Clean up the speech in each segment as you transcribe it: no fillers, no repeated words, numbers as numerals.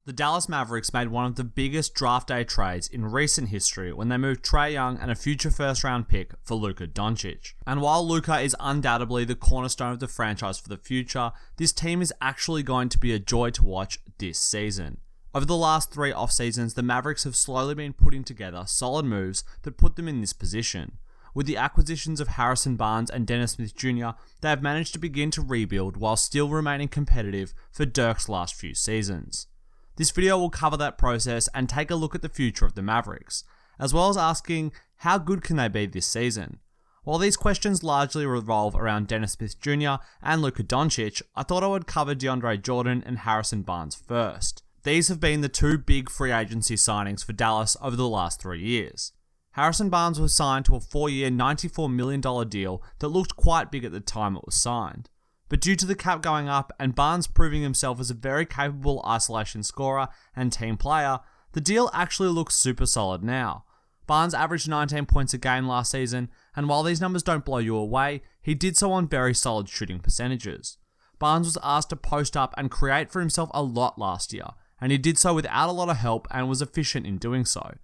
The Dallas Mavericks made one of the biggest draft day trades in recent history when they moved Trae Young and a future first round pick for Luka Doncic. And while Luka is undoubtedly the cornerstone of the franchise for the future, this team is actually going to be a joy to watch this season. Over the last 3 off-seasons, the Mavericks have slowly been putting together solid moves that put them in this position. With the acquisitions of Harrison Barnes and Dennis Smith Jr., they have managed to begin to rebuild while still remaining competitive for Dirk's last few seasons. This video will cover that process and take a look at the future of the Mavericks, as well as asking how good can they be this season. While these questions largely revolve around Dennis Smith Jr. and Luka Doncic, I thought I would cover DeAndre Jordan and Harrison Barnes first. These have been the 2 big free agency signings for Dallas over the last 3 years. Harrison Barnes was signed to a 4-year, $94 million deal that looked quite big at the time it was signed. But due to the cap going up and Barnes proving himself as a very capable isolation scorer and team player, the deal actually looks super solid now. Barnes averaged 19 points a game last season, and while these numbers don't blow you away, he did so on very solid shooting percentages. Barnes was asked to post up and create for himself a lot last year, and he did so without a lot of help and was efficient in doing so.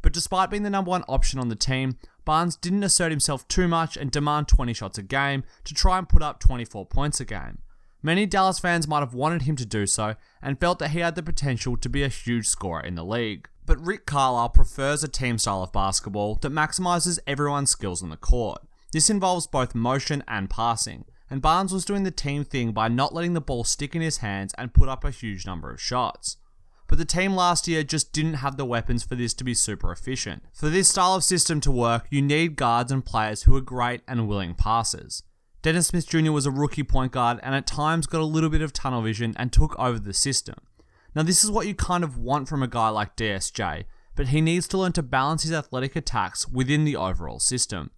But despite being the number 1 option on the team, Barnes didn't assert himself too much and demand 20 shots a game to try and put up 24 points a game. Many Dallas fans might have wanted him to do so and felt that he had the potential to be a huge scorer in the league. But Rick Carlisle prefers a team style of basketball that maximizes everyone's skills on the court. This involves both motion and passing, and Barnes was doing the team thing by not letting the ball stick in his hands and put up a huge number of shots. But the team last year just didn't have the weapons for this to be super efficient. For this style of system to work, you need guards and players who are great and willing passers. Dennis Smith Jr. was a rookie point guard and at times got a little bit of tunnel vision and took over the system. Now this is what you kind of want from a guy like DSJ, but he needs to learn to balance his athletic attacks within the overall system.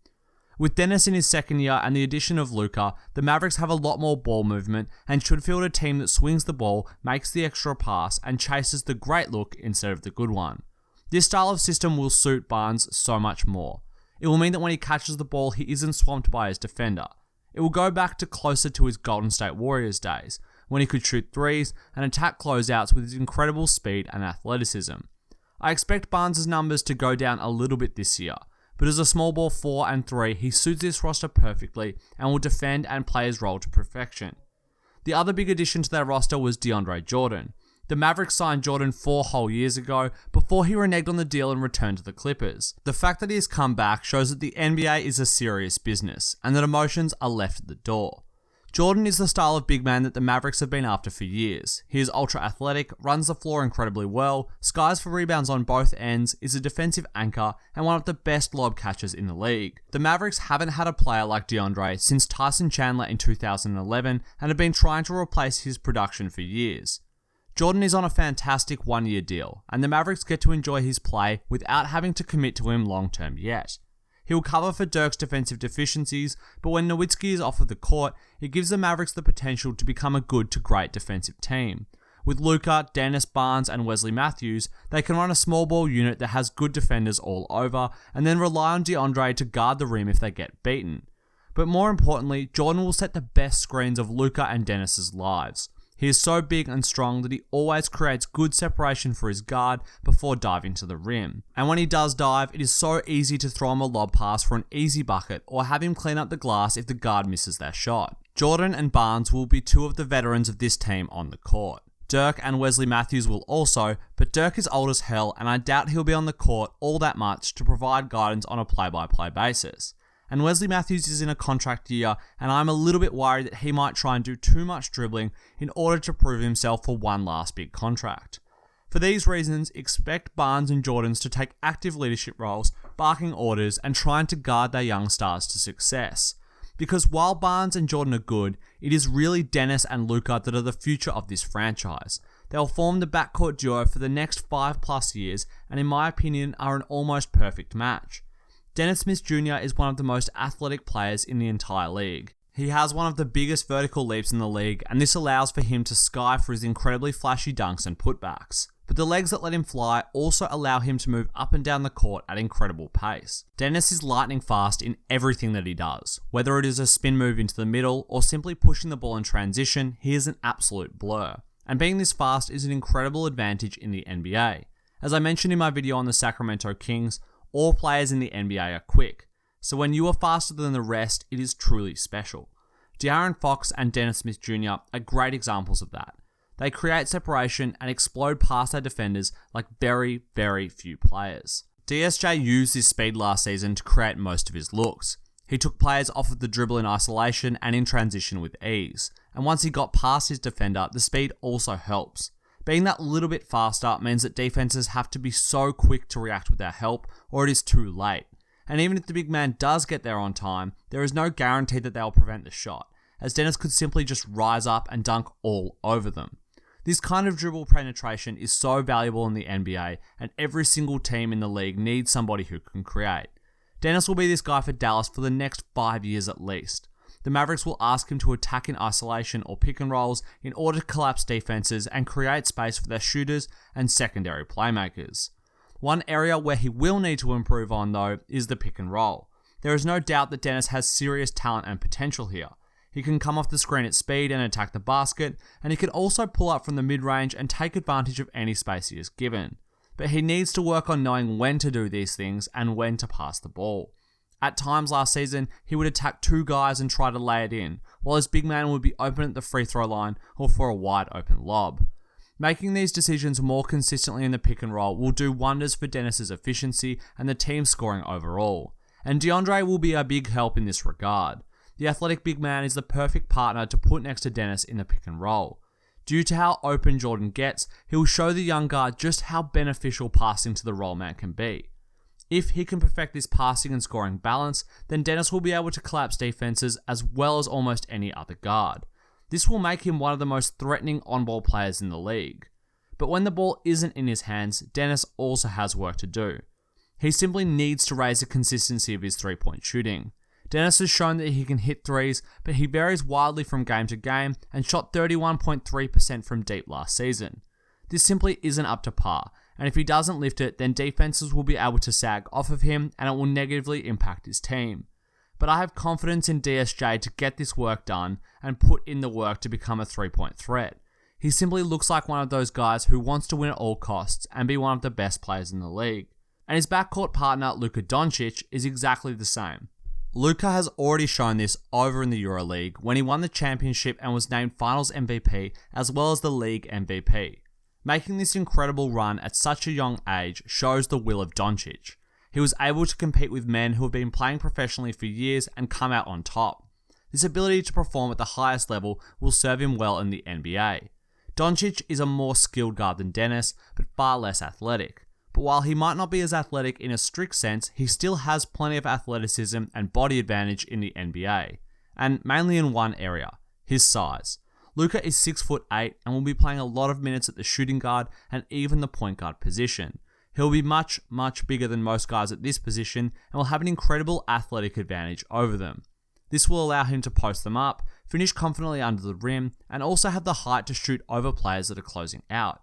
With Dennis in his second year and the addition of Luka, the Mavericks have a lot more ball movement and should field a team that swings the ball, makes the extra pass, and chases the great look instead of the good one. This style of system will suit Barnes so much more. It will mean that when he catches the ball, he isn't swamped by his defender. It will go back to closer to his Golden State Warriors days, when he could shoot threes and attack closeouts with his incredible speed and athleticism. I expect Barnes' numbers to go down a little bit this year, but as a small ball 4 and 3, he suits this roster perfectly and will defend and play his role to perfection. The other big addition to their roster was DeAndre Jordan. The Mavericks signed Jordan 4 whole years ago before he reneged on the deal and returned to the Clippers. The fact that he has come back shows that the NBA is a serious business and that emotions are left at the door. Jordan is the style of big man that the Mavericks have been after for years. He is ultra athletic, runs the floor incredibly well, skies for rebounds on both ends, is a defensive anchor, and one of the best lob catchers in the league. The Mavericks haven't had a player like DeAndre since Tyson Chandler in 2011 and have been trying to replace his production for years. Jordan is on a fantastic 1-year deal, and the Mavericks get to enjoy his play without having to commit to him long term yet. He will cover for Dirk's defensive deficiencies, but when Nowitzki is off of the court, it gives the Mavericks the potential to become a good to great defensive team. With Luka, Dennis, Barnes, and Wesley Matthews, they can run a small ball unit that has good defenders all over, and then rely on DeAndre to guard the rim if they get beaten. But more importantly, Jordan will set the best screens of Luka and Dennis's lives. He is so big and strong that he always creates good separation for his guard before diving to the rim. And when he does dive, it is so easy to throw him a lob pass for an easy bucket or have him clean up the glass if the guard misses their shot. Jordan and Barnes will be 2 of the veterans of this team on the court. Dirk and Wesley Matthews will also, but Dirk is old as hell and I doubt he'll be on the court all that much to provide guidance on a play-by-play basis. And Wesley Matthews is in a contract year, and I'm a little bit worried that he might try and do too much dribbling in order to prove himself for one last big contract. For these reasons, expect Barnes and Jordans to take active leadership roles, barking orders, and trying to guard their young stars to success. Because while Barnes and Jordan are good, it is really Dennis and Luka that are the future of this franchise. They'll form the backcourt duo for the next 5+ years, and in my opinion, are an almost perfect match. Dennis Smith Jr. is one of the most athletic players in the entire league. He has one of the biggest vertical leaps in the league, and this allows for him to sky for his incredibly flashy dunks and putbacks. But the legs that let him fly also allow him to move up and down the court at incredible pace. Dennis is lightning fast in everything that he does. Whether it is a spin move into the middle or simply pushing the ball in transition, he is an absolute blur. And being this fast is an incredible advantage in the NBA. As I mentioned in my video on the Sacramento Kings, all players in the NBA are quick. So when you are faster than the rest, it is truly special. De'Aaron Fox and Dennis Smith Jr. are great examples of that. They create separation and explode past their defenders like very, very few players. DSJ used his speed last season to create most of his looks. He took players off of the dribble in isolation and in transition with ease. And once he got past his defender, the speed also helps. Being that little bit faster means that defenses have to be so quick to react with their help, or it is too late. And even if the big man does get there on time, there is no guarantee that they'll prevent the shot, as Dennis could simply just rise up and dunk all over them. This kind of dribble penetration is so valuable in the NBA, and every single team in the league needs somebody who can create. Dennis will be this guy for Dallas for the next 5 years at least. The Mavericks will ask him to attack in isolation or pick and rolls in order to collapse defenses and create space for their shooters and secondary playmakers. One area where he will need to improve on though is the pick and roll. There is no doubt that Dennis has serious talent and potential here. He can come off the screen at speed and attack the basket, and he can also pull up from the mid-range and take advantage of any space he is given. But he needs to work on knowing when to do these things and when to pass the ball. At times last season, he would attack two guys and try to lay it in, while his big man would be open at the free throw line or for a wide open lob. Making these decisions more consistently in the pick and roll will do wonders for Dennis's efficiency and the team's scoring overall. And DeAndre will be a big help in this regard. The athletic big man is the perfect partner to put next to Dennis in the pick and roll. Due to how open Jordan gets, he will show the young guard just how beneficial passing to the roll man can be. If he can perfect this passing and scoring balance, then Dennis will be able to collapse defenses as well as almost any other guard. This will make him one of the most threatening on-ball players in the league. But when the ball isn't in his hands, Dennis also has work to do. He simply needs to raise the consistency of his three-point shooting. Dennis has shown that he can hit threes, but he varies wildly from game to game and shot 31.3% from deep last season. This simply isn't up to par, and if he doesn't lift it, then defenses will be able to sag off of him and it will negatively impact his team. But I have confidence in DSJ to get this work done and put in the work to become a three-point threat. He simply looks like one of those guys who wants to win at all costs and be one of the best players in the league. And his backcourt partner, Luka Doncic, is exactly the same. Luka has already shown this over in the EuroLeague when he won the championship and was named Finals MVP as well as the league MVP. Making this incredible run at such a young age shows the will of Doncic. He was able to compete with men who have been playing professionally for years and come out on top. This ability to perform at the highest level will serve him well in the NBA. Doncic is a more skilled guard than Dennis, but far less athletic. But while he might not be as athletic in a strict sense, he still has plenty of athleticism and body advantage in the NBA. And mainly in one area, his size. Luka is 6'8" and will be playing a lot of minutes at the shooting guard and even the point guard position. He'll be much, much bigger than most guys at this position and will have an incredible athletic advantage over them. This will allow him to post them up, finish confidently under the rim, and also have the height to shoot over players that are closing out.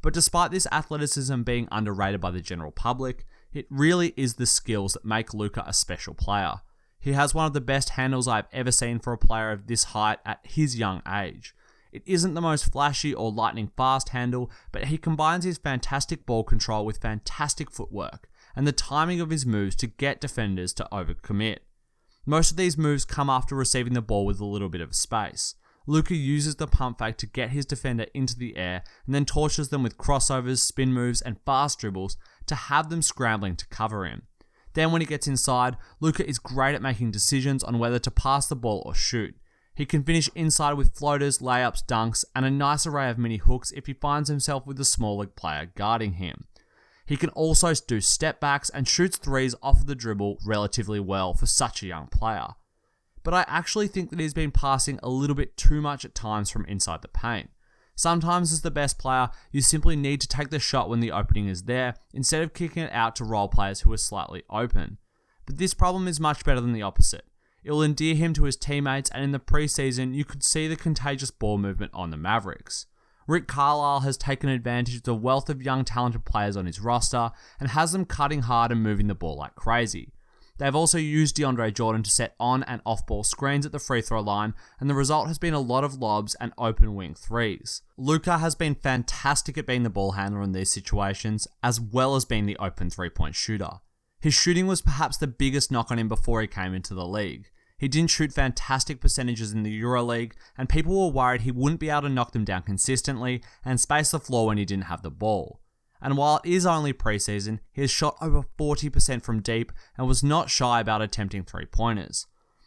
But despite this athleticism being underrated by the general public, it really is the skills that make Luka a special player. He has one of the best handles I've ever seen for a player of this height at his young age. It isn't the most flashy or lightning fast handle, but he combines his fantastic ball control with fantastic footwork and the timing of his moves to get defenders to overcommit. Most of these moves come after receiving the ball with a little bit of space. Luka uses the pump fake to get his defender into the air and then torches them with crossovers, spin moves, and fast dribbles to have them scrambling to cover him. Then when he gets inside, Luka is great at making decisions on whether to pass the ball or shoot. He can finish inside with floaters, layups, dunks, and a nice array of mini hooks if he finds himself with a smaller player guarding him. He can also do step backs and shoots threes off of the dribble relatively well for such a young player. But I actually think that he's been passing a little bit too much at times from inside the paint. Sometimes as the best player, you simply need to take the shot when the opening is there, instead of kicking it out to role players who are slightly open. But this problem is much better than the opposite. It will endear him to his teammates, and in the preseason, you could see the contagious ball movement on the Mavericks. Rick Carlisle has taken advantage of the wealth of young talented players on his roster, and has them cutting hard and moving the ball like crazy. They've also used DeAndre Jordan to set on and off ball screens at the free throw line, and the result has been a lot of lobs and open wing threes. Luka has been fantastic at being the ball handler in these situations, as well as being the open 3-point shooter. His shooting was perhaps the biggest knock on him before he came into the league. He didn't shoot fantastic percentages in the EuroLeague, and people were worried he wouldn't be able to knock them down consistently and space the floor when he didn't have the ball. And while it is only preseason, he has shot over 40% from deep and was not shy about attempting 3-pointers.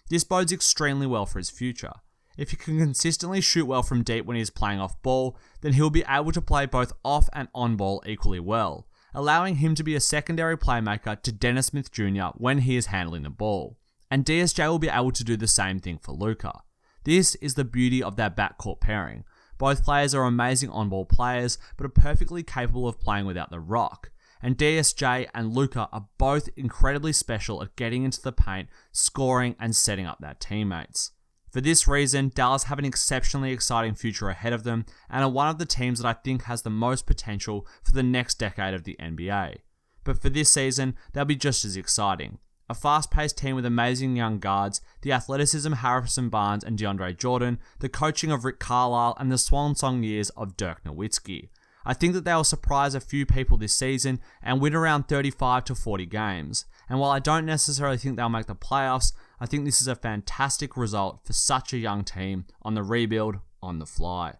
This bodes extremely well for his future. If he can consistently shoot well from deep when he is playing off ball, then he'll be able to play both off and on ball equally well, allowing him to be a secondary playmaker to Dennis Smith Jr. when he is handling the ball. And DSJ will be able to do the same thing for Luka. This is the beauty of their backcourt pairing. Both players are amazing on-ball players, but are perfectly capable of playing without the rock. And DSJ and Luka are both incredibly special at getting into the paint, scoring, and setting up their teammates. For this reason, Dallas have an exceptionally exciting future ahead of them, and are one of the teams that I think has the most potential for the next decade of the NBA. But for this season, they'll be just as exciting. A fast-paced team with amazing young guards, the athleticism of Harrison Barnes and DeAndre Jordan, the coaching of Rick Carlisle, and the swan song years of Dirk Nowitzki. I think that they will surprise a few people this season and win around 35 to 40 games. And while I don't necessarily think they'll make the playoffs, I think this is a fantastic result for such a young team on the rebuild on the fly.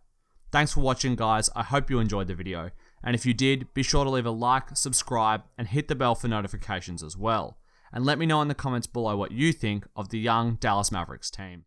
Thanks for watching, guys. I hope you enjoyed the video. And if you did, be sure to leave a like, subscribe, and hit the bell for notifications as well. And let me know in the comments below what you think of the young Dallas Mavericks team.